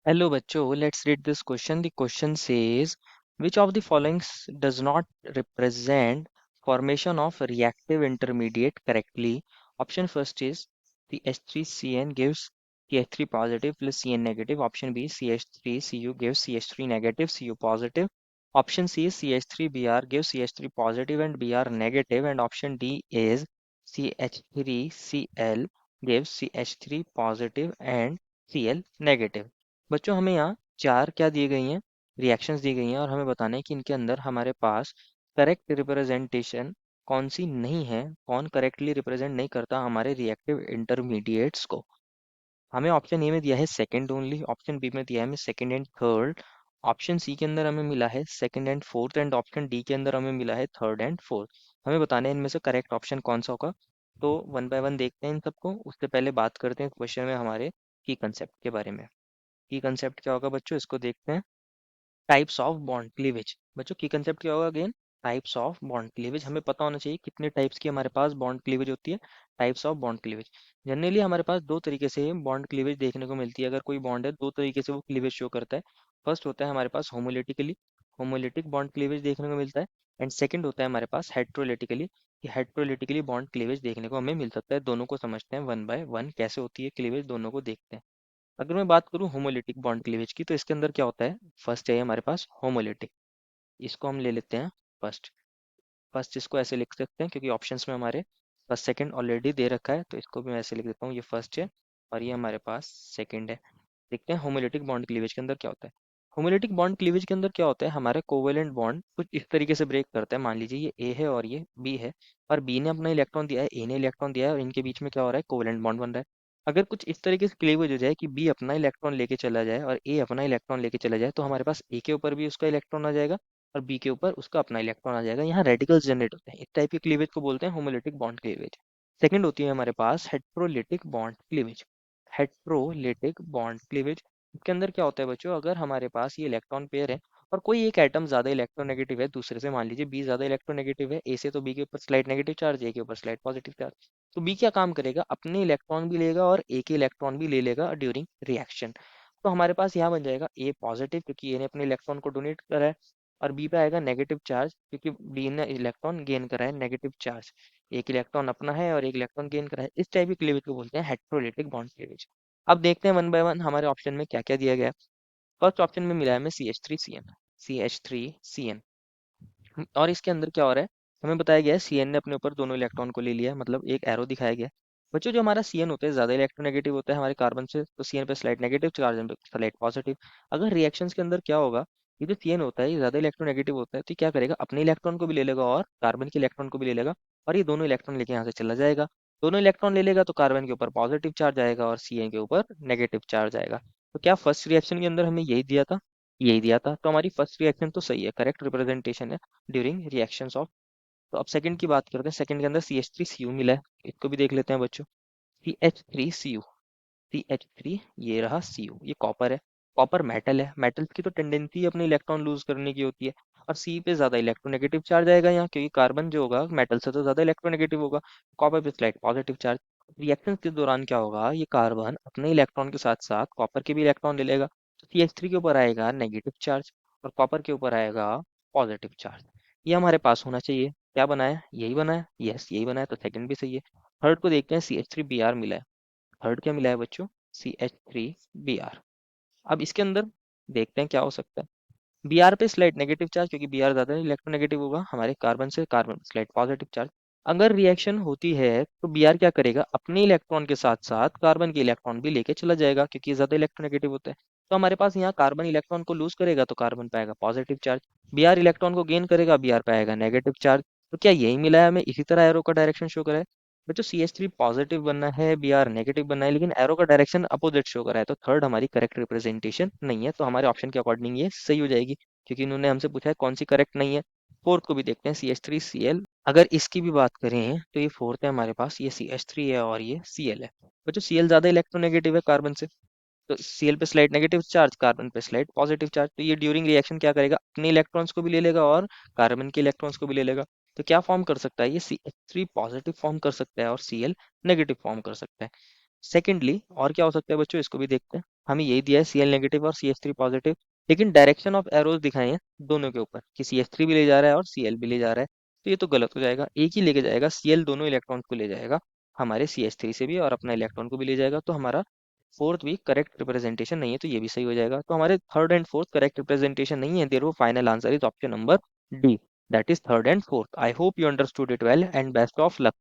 Hello bachcho, let's read this question. The question says, which of the following does not represent formation of reactive intermediate correctly? Option first is the H3CN gives CH3 positive plus Cn negative. Option B, CH3Cu gives CH3 negative, Cu positive. Option C is CH3Br gives CH3 positive and Br negative. And option D is CH3Cl gives CH3 positive and Cl negative. बच्चों हमें यहाँ चार क्या दी गई हैं, reactions दी गई हैं और हमें बताना है कि इनके अंदर हमारे पास करेक्ट रिप्रेजेंटेशन कौन सी नहीं है, कौन करेक्टली रिप्रेजेंट नहीं करता हमारे रिएक्टिव इंटरमीडिएट्स को। हमें ऑप्शन ए में दिया है सेकंड ओनली, ऑप्शन बी में दिया है हमें second and third, option C के अंदर हमें मिला है second and fourth and option D के अंदर हमें मिला है थर्ड एंड फोर्थ। हमें बताना है इनमें से करेक्ट ऑप्शन कौन सा होगा। तो वन बाय वन देखते हैं इन सबको, उससे पहले बात करते हैं क्वेश्चन में हमारे की कंसेप्ट के बारे में। की कंसेप्ट क्या होगा बच्चों, इसको देखते हैं। Types of bond cleavage. बच्चों की कंसेप्ट क्या होगा again, types of bond cleavage. हमें पता होना चाहिए कितने टाइप्स की हमारे पास बॉन्ड क्लीवेज होती है। Types of bond cleavage, generally हमारे पास दो तरीके से बॉन्ड क्लीवेज देखने को मिलती है। अगर कोई बॉन्ड है, दो तरीके से वो क्लीवेज शो करता है। फर्स्ट होता है हमारे पास होमोलिटिकली, होमोलिटिक बॉन्ड क्लीवेज देखने को मिलता है। एंड सेकंड होता है हमारे पास हेट्रोलिटिकली, कि हेट्रोलिटिकली बॉन्ड क्लीवेज देखने को हमें मिल सकता है। दोनों को समझते हैं वन बाय वन, कैसे होती है क्लीवेज, दोनों को देखते हैं। अगर मैं बात करूं होमोलिटिक बॉन्ड क्लीवेज की, तो इसके अंदर क्या होता है, फर्स्ट है हमारे पास होमोलिटिक, इसको हम ले लेते हैं फर्स्ट। फर्स्ट इसको ऐसे लिख सकते हैं क्योंकि ऑप्शंस में हमारे फर्स्ट सेकंड ऑलरेडी दे रखा है, तो इसको भी मैं ऐसे लिख देता हूँ, ये फर्स्ट है और ये हमारे पास सेकंड है। देखते हैं होमोलिटिक बॉन्ड क्लीवेज के अंदर क्या होता है। होमोलिटिक बॉन्ड क्लीवेज के अंदर क्या होता है, हमारा कोवेलेंट बॉन्ड कुछ इस तरीके से ब्रेक करता है। मान लीजिए ये ए है और ये बी है, और बी ने अपना इलेक्ट्रॉन दिया है, ए ने इलेक्ट्रॉन दिया है, और इनके बीच में क्या हो रहा है, कोवेलेंट बॉन्ड बन रहा है। अगर कुछ इस तरीके से क्लीवेज हो जाए कि बी अपना इलेक्ट्रॉन लेके चला जाए और ए अपना इलेक्ट्रॉन लेके चला जाए, तो हमारे पास ए के ऊपर भी उसका इलेक्ट्रॉन आ जाएगा और बी के ऊपर उसका अपना इलेक्ट्रॉन आ जाएगा। यहाँ रेडिकल्स जनरेट होते हैं। इस टाइप के क्लीवेज को बोलते हैं होमोलिटिक बॉन्ड क्लीवेज। सेकंड होती है हमारे पास heterolytic bond cleavage. Heterolytic bond cleavage, इसके अंदर क्या होता है बच्चों, अगर हमारे पास ये इलेक्ट्रॉन पेयर है और कोई एक एटम ज्यादा इलेक्ट्रोनेगेटिव है दूसरे से, मान लीजिए बी ज्यादा इलेक्ट्रोनेगेटिव है ए से, तो बी के ऊपर स्लाइड नेगेटिव चार्ज, ए के ऊपर स्लाइड पॉजिटिव चार्ज। तो बी क्या काम करेगा, अपने इलेक्ट्रॉन भी लेगा और ए के इलेक्ट्रॉन भी ले लेगा ड्यूरिंग रिएक्शन। तो हमारे पास यहाँ बन जाएगा ए पॉजिटिव क्योंकि ए ने अपने इलेक्ट्रॉन को डोनेट करा है, और बी पे आएगा नेगेटिव चार्ज क्योंकि बी ने इलेक्ट्रॉन गेन करा है, नेगेटिव चार्ज। एक इलेक्ट्रॉन अपना है और एक इलेक्ट्रॉन गेन करा है। इस टाइप के क्लीवेज को बोलते हैं हेट्रोलिटिक बॉन्ड क्लीवेज। अब देखते हैं वन बाय वन हमारे ऑप्शन में क्या क्या दिया गया है। फर्स्ट ऑप्शन में मिला है हमें CH3CN, CH3CN। और इसके अंदर क्या हो रहा है, हमें बताया गया है सीएन ने अपने ऊपर दोनों इलेक्ट्रॉन को ले लिया है, मतलब एक एरो दिखाया गया है। बच्चों जो हमारा सीएन होता है ज्यादा इलेक्ट्रोनेगेटिव होता है हमारे कार्बन से, तो सीएन पे स्लाइड नेगेटिव, कार्बन पे स्लाइड पॉजिटिव। अगर रिएक्शंस के अंदर क्या होगा, ये जो सीएन होता है ये ज्यादा इलेक्ट्रोनेगेटिव होता है, तो ये क्या करेगा, अपने इलेक्ट्रॉन को भी ले लेगा और कार्बन के इलेक्ट्रॉन को भी ले लेगा, और ये दोनों इलेक्ट्रॉन लेके यहाँ से चला जाएगा। दोनों इलेक्ट्रॉन ले लेगा तो कार्बन के ऊपर पॉजिटिव चार्ज आएगा और सीएन के ऊपर नेगेटिव चार्ज आएगा। तो क्या फर्स्ट रिएक्शन के अंदर हमें यही दिया था, यही दिया था, तो हमारी फर्स्ट रिएक्शन तो सही है, करेक्ट रिप्रेजेंटेशन है ड्यूरिंग रिएक्शंस ऑफ। तो अब सेकंड की बात करते हैं। सेकंड के अंदर CH3Cu मिला है, इसको भी देख लेते हैं बच्चों। CH3Cu, CH3, ये रहा Cu, ये कॉपर है। कॉपर मेटल है, मेटल्स की तो टेंडेंसी अपने इलेक्ट्रॉन लूज करने की होती है, और सी पे ज्यादा इलेक्ट्रोनेगेटिव चार्ज आएगा यहाँ, क्योंकि कार्बन जो होगा मेटल से तो ज्यादा इलेक्ट्रोनेगेटिव होगा। कॉपर पे स्लाइड पॉजिटिव चार्ज। रिएक्शन के दौरान क्या होगा, ये कार्बन अपने इलेक्ट्रॉन के साथ साथ कॉपर के भी इलेक्ट्रॉन ले लेगा, तो CH3 के ऊपर आएगा नेगेटिव चार्ज और कॉपर के ऊपर आएगा पॉजिटिव चार्ज। ये हमारे पास होना चाहिए। क्या बनाया, यही बनाया, यस यही बनाया, तो सेकंड भी सही है। थर्ड को देखते हैं, CH3Br मिला है। थर्ड क्या मिला है बच्चों, CH3Br। अब इसके अंदर देखते हैं क्या हो सकता है। Br पे स्लाइड नेगेटिव चार्ज, क्योंकि Br ज्यादा इलेक्ट्रोनेगेटिव होगा हमारे कार्बन से, कार्बन स्लाइड पॉजिटिव चार्ज। अगर रिएक्शन होती है तो Br क्या करेगा, अपने इलेक्ट्रॉन के साथ साथ कार्बन के इलेक्ट्रॉन भी लेके चला जाएगा क्योंकि ये ज्यादा इलेक्ट्रोनेगेटिव होता है। तो हमारे पास यहाँ कार्बन इलेक्ट्रॉन को लूज करेगा तो कार्बन पाएगा पॉजिटिव चार्ज, Br इलेक्ट्रॉन को गेन करेगा, Br पाएगा नेगेटिव चार्ज। तो क्या यही मिला है हमें, इसी तरह एरो का डायरेक्शन शो करा है। बच्चों CH3 पॉजिटिव बनना है, Br नेगेटिव बनना है, लेकिन एरो का डायरेक्शन अपोजिट शो करा है, तो थर्ड हमारी करेक्ट रिप्रेजेंटेशन नहीं है। तो हमारे ऑप्शन के अकॉर्डिंग ये सही हो जाएगी, क्योंकि इन्होंने हमसे पूछा है कौन सी करेक्ट नहीं है। फोर्थ को भी देखते हैं, CH3Cl। अगर इसकी भी बात करें तो ये फोर्थ है हमारे पास, ये CH3 है और ये Cl है। बच्चों Cl ज्यादा इलेक्ट्रोनेगेटिव है कार्बन से, तो Cl पे स्लाइड नेगेटिव चार्ज, कार्बन पे स्लाइड पॉजिटिव चार्ज, तो ये ड्यूरिंग रिएक्शन क्या करेगा, अपने इलेक्ट्रॉन्स को भी ले लेगा और कार्बन के इलेक्ट्रॉन्स को भी ले लेगा। तो क्या फॉर्म कर सकता है, ये CH3 पॉजिटिव फॉर्म कर सकता है और Cl नेगेटिव फॉर्म कर सकता है। सेकेंडली और क्या हो सकता है बच्चों, इसको भी देखते हैं। हमें यही दिया है Cl नेगेटिव और CH3 पॉजिटिव, लेकिन डायरेक्शन ऑफ एरोज दिखाए हैं दोनों के ऊपर कि CH3 भी ले जा रहा है और Cl भी ले जा रहा है। तो ये तो गलत हो जाएगा, एक ही लेके जाएगा, Cl दोनों इलेक्ट्रॉन को ले जाएगा हमारे CH3 से भी और अपना इलेक्ट्रॉन को भी ले जाएगा। तो हमारा फोर्थ भी करेक्ट रिप्रेजेंटेशन नहीं है, तो ये भी सही हो जाएगा। तो हमारे third and fourth correct representation नहीं है, therefore final answer is option number D, that is third and fourth. I hope you understood it well and best of luck.